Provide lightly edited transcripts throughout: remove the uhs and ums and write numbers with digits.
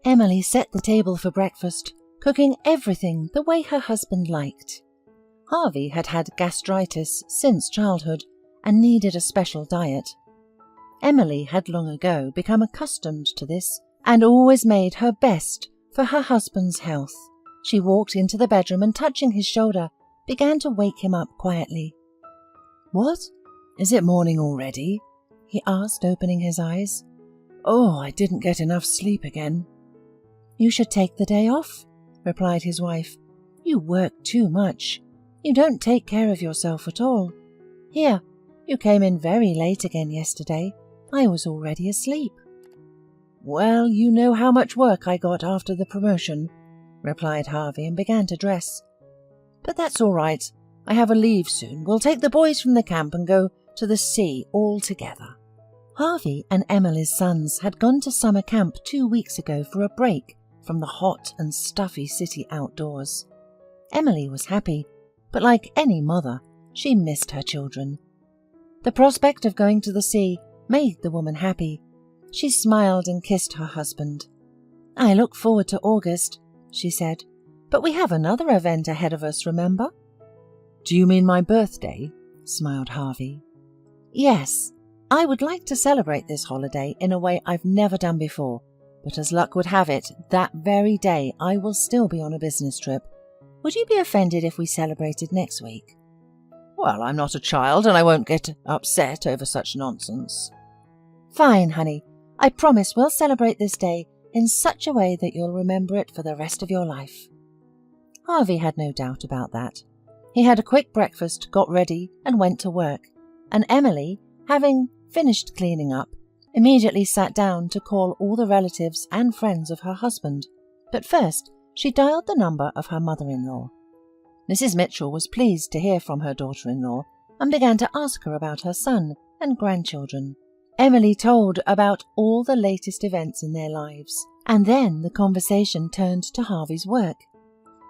Emily set the table for breakfast, cooking everything the way her husband liked. Harvey had had gastritis since childhood and needed a special diet. Emily had long ago become accustomed to this and always made her best for her husband's health. She walked into the bedroom and, touching his shoulder, began to wake him up quietly. "What? Is it morning already?" he asked, opening his eyes. "Oh, I didn't get enough sleep again." "You should take the day off," replied his wife. "You work too much. You don't take care of yourself at all. Here, you came in very late again yesterday. I was already asleep." "Well, you know how much work I got after the promotion," replied Harvey, and began to dress. "But that's all right. I have a leave soon. We'll take the boys from the camp and go to the sea all together." Harvey and Emily's sons had gone to summer camp 2 weeks ago for a break from the hot and stuffy city outdoors. Emily was happy, but like any mother, she missed her children. The prospect of going to the sea made the woman happy. She smiled and kissed her husband. "I look forward to August," she said, "but we have another event ahead of us, remember?" "Do you mean my birthday?" smiled Harvey. "Yes. I would like to celebrate this holiday in a way I've never done before, but as luck would have it, that very day I will still be on a business trip. Would you be offended if we celebrated next week?" "Well, I'm not a child and I won't get upset over such nonsense." "Fine, honey. I promise we'll celebrate this day in such a way that you'll remember it for the rest of your life." Harvey had no doubt about that. He had a quick breakfast, got ready, and went to work, and Emily, having finished cleaning up, immediately sat down to call all the relatives and friends of her husband. But first, she dialed the number of her mother-in-law. Mrs. Mitchell was pleased to hear from her daughter-in-law and began to ask her about her son and grandchildren. Emily told about all the latest events in their lives, and then the conversation turned to Harvey's work.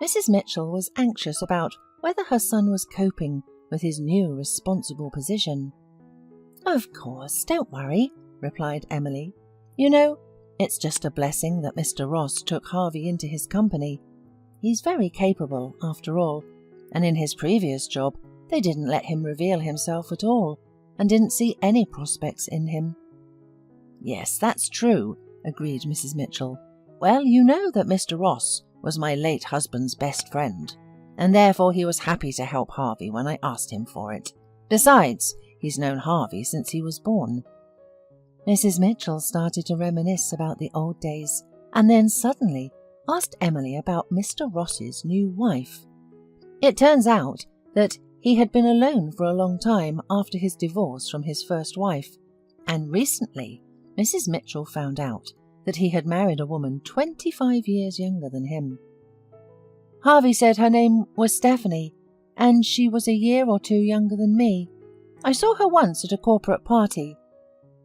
Mrs. Mitchell was anxious about whether her son was coping with his new responsible position. "Of course, don't worry," replied Emily. "You know, it's just a blessing that Mr. Ross took Harvey into his company. He's very capable, after all, and in his previous job they didn't let him reveal himself at all, and didn't see any prospects in him." "Yes, that's true," agreed Mrs. Mitchell. "Well, you know that Mr. Ross was my late husband's best friend, and therefore he was happy to help Harvey when I asked him for it. Besides, he's known Harvey since he was born." Mrs. Mitchell started to reminisce about the old days, and then suddenly asked Emily about Mr. Ross's new wife. It turns out that he had been alone for a long time after his divorce from his first wife, and recently Mrs. Mitchell found out that he had married a woman 25 years younger than him. "Harvey said her name was Stephanie, and she was a year or two younger than me. I saw her once at a corporate party.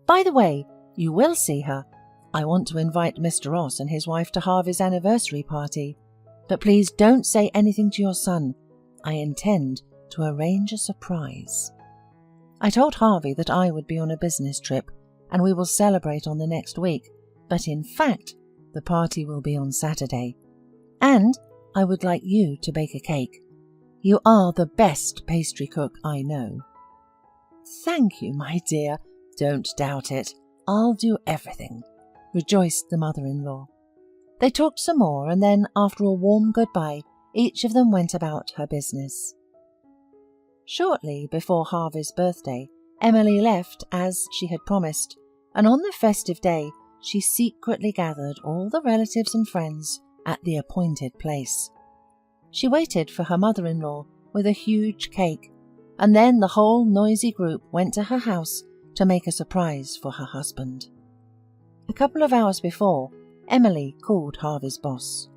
By the way, you will see her. I want to invite Mr. Ross and his wife to Harvey's anniversary party. But please don't say anything to your son. I intend to arrange a surprise." I told Harvey that I would be on a business trip, and we will celebrate on the next week, but in fact, the party will be on Saturday. And I would like you to bake a cake. You are the best pastry cook I know. "Thank you, my dear. Don't doubt it. I'll do everything," rejoiced the mother-in-law. They talked some more, and then, after a warm goodbye, each of them went about her business. Shortly before Harvey's birthday, Emily left as she had promised, and on the festive day she secretly gathered all the relatives and friends at the appointed place. She waited for her mother-in-law with a huge cake, and then the whole noisy group went to her house to make a surprise for her husband. A couple of hours before, Emily called Harvey's boss.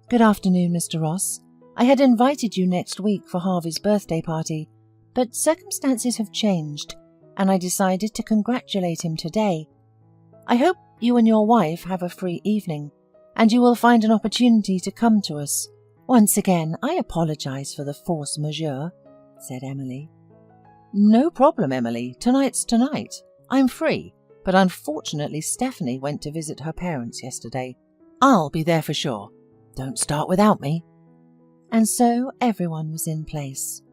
"Good afternoon, Mr. Ross. I had invited you next week for Harvey's birthday party, but circumstances have changed, and I decided to congratulate him today. I hope you and your wife have a free evening, and you will find an opportunity to come to us. Once again, I apologize for the force majeure," said Emily. "No problem, Emily. Tonight's tonight. I'm free, but unfortunately Stephanie went to visit her parents yesterday. I'll be there for sure. Don't start without me." And so everyone was in place.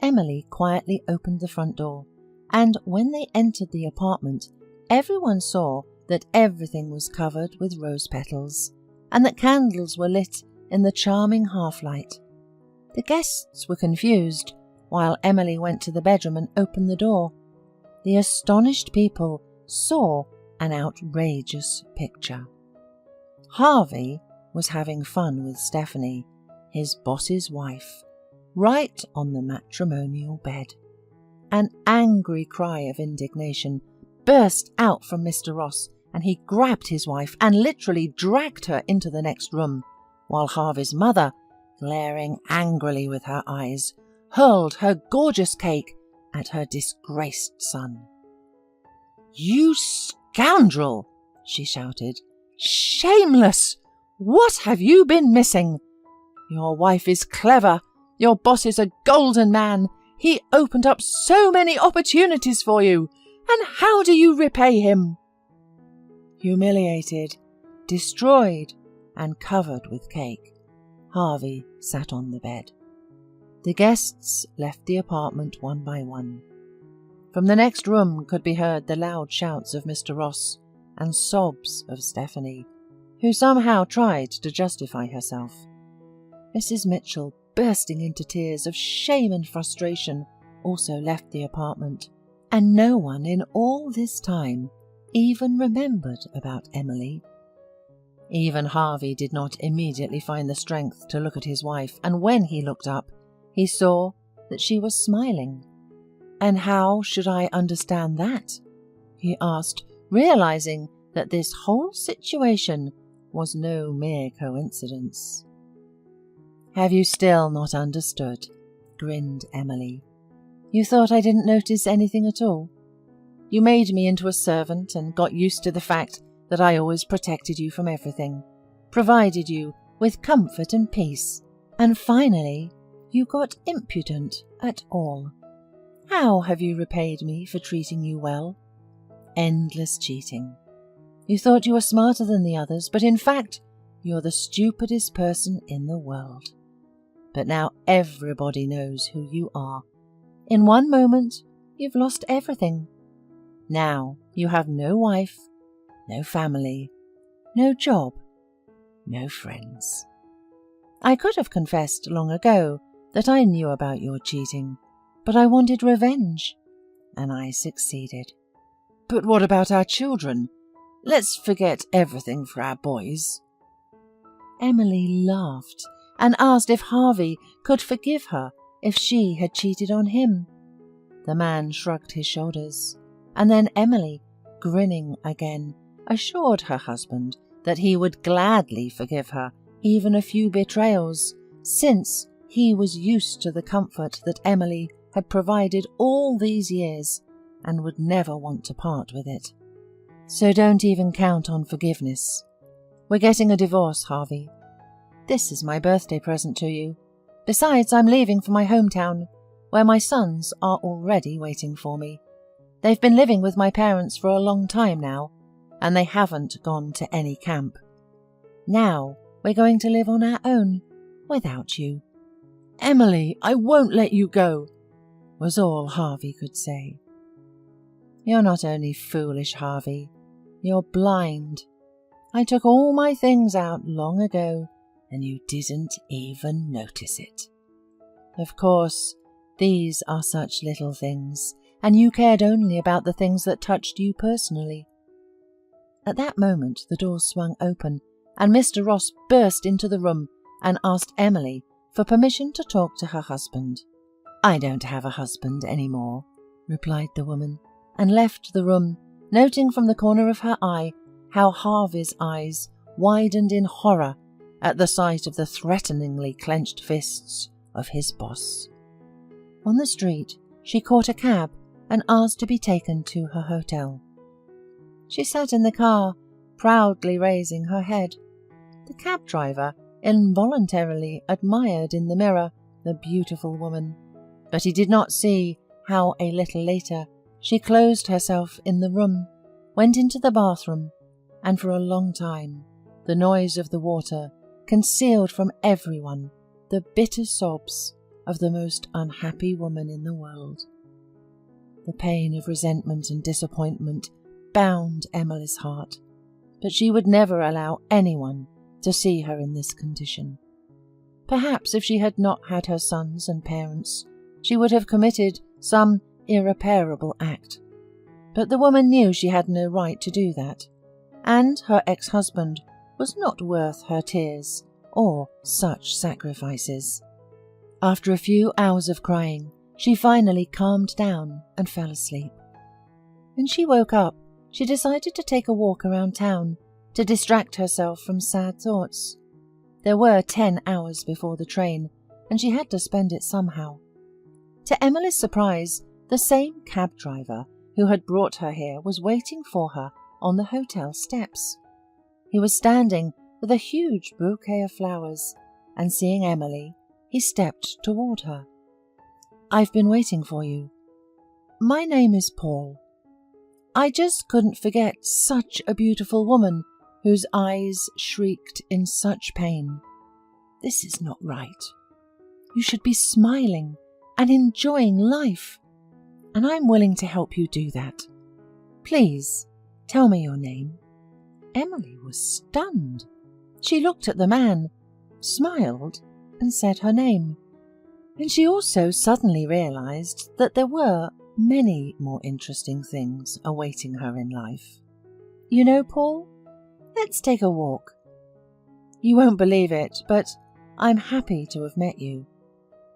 Emily quietly opened the front door, and when they entered the apartment, everyone saw that everything was covered with rose petals, and that candles were lit in the charming half-light. The guests were confused, while Emily went to the bedroom and opened the door. The astonished people saw an outrageous picture. Harvey was having fun with Stephanie, his boss's wife, right on the matrimonial bed. An angry cry of indignation burst out from Mr. Ross, and he grabbed his wife and literally dragged her into the next room, while Harvey's mother, glaring angrily with her eyes, hurled her gorgeous cake at her disgraced son. "You scoundrel!" she shouted. "Shameless! What have you been missing? Your wife is clever. Your boss is a golden man. He opened up so many opportunities for you. And how do you repay him?" Humiliated, destroyed, and covered with cake, Harvey sat on the bed. The guests left the apartment one by one. From the next room could be heard the loud shouts of Mr. Ross and sobs of Stephanie, who somehow tried to justify herself. Mrs. Mitchell, bursting into tears of shame and frustration, also left the apartment, and no one in all this time even remembered about Emily. Even Harvey did not immediately find the strength to look at his wife, and when he looked up, he saw that she was smiling. "And how should I understand that?" he asked, realizing that this whole situation was no mere coincidence. "Have you still not understood?" grinned Emily. "You thought I didn't notice anything at all? You made me into a servant and got used to the fact that I always protected you from everything, provided you with comfort and peace, and finally you got impudent at all. How have you repaid me for treating you well? Endless cheating. You thought you were smarter than the others, but in fact you're the stupidest person in the world. But now everybody knows who you are. In one moment you've lost everything. Now you have no wife, no family, no job, no friends. I could have confessed long ago that I knew about your cheating, but I wanted revenge, and I succeeded. But what about our children? Let's forget everything for our boys." Emily laughed and asked if Harvey could forgive her if she had cheated on him. The man shrugged his shoulders, and then Emily, grinning again, assured her husband that he would gladly forgive her even a few betrayals, since he was used to the comfort that Emily had provided all these years and would never want to part with it. "So don't even count on forgiveness. We're getting a divorce, Harvey. This is my birthday present to you. Besides, I'm leaving for my hometown, where my sons are already waiting for me. They've been living with my parents for a long time now, and they haven't gone to any camp. Now we're going to live on our own, without you." "Emily, I won't let you go," was all Harvey could say. "You're not only foolish, Harvey, you're blind. I took all my things out long ago, and you didn't even notice it. Of course, these are such little things, and you cared only about the things that touched you personally." At that moment the door swung open, and Mr. Ross burst into the room and asked Emily for permission to talk to her husband. "I don't have a husband anymore," replied the woman, and left the room, noting from the corner of her eye how Harvey's eyes widened in horror at the sight of the threateningly clenched fists of his boss. On the street, she caught a cab and asked to be taken to her hotel. She sat in the car, proudly raising her head. The cab driver involuntarily admired in the mirror the beautiful woman, but he did not see how a little later she closed herself in the room, went into the bathroom, and for a long time the noise of the water concealed from everyone the bitter sobs of the most unhappy woman in the world. The pain of resentment and disappointment bound Emily's heart, but she would never allow anyone to see her in this condition. Perhaps if she had not had her sons and parents, she would have committed some irreparable act. But the woman knew she had no right to do that, and her ex-husband was not worth her tears or such sacrifices. After a few hours of crying, she finally calmed down and fell asleep. When she woke up, she decided to take a walk around town to distract herself from sad thoughts. There were 10 hours before the train, and she had to spend it somehow. To Emily's surprise, the same cab driver who had brought her here was waiting for her on the hotel steps. He was standing with a huge bouquet of flowers, and seeing Emily, he stepped toward her. "I've been waiting for you. My name is Paul. I just couldn't forget such a beautiful woman whose eyes shrieked in such pain. This is not right. You should be smiling and enjoying life, and I'm willing to help you do that. Please, tell me your name." Emily was stunned. She looked at the man, smiled, and said her name. And she also suddenly realized that there were many more interesting things awaiting her in life. "You know, Paul, let's take a walk. You won't believe it, but I'm happy to have met you."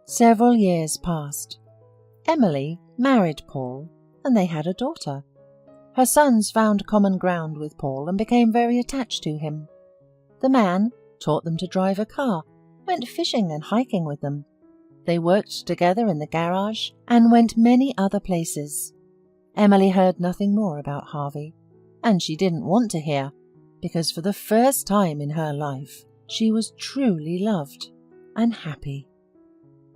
Several years passed. Emily married Paul, and they had a daughter. Her sons found common ground with Paul and became very attached to him. The man taught them to drive a car, went fishing and hiking with them. They worked together in the garage and went many other places. Emily heard nothing more about Harvey, and she didn't want to hear, because for the first time in her life, she was truly loved and happy.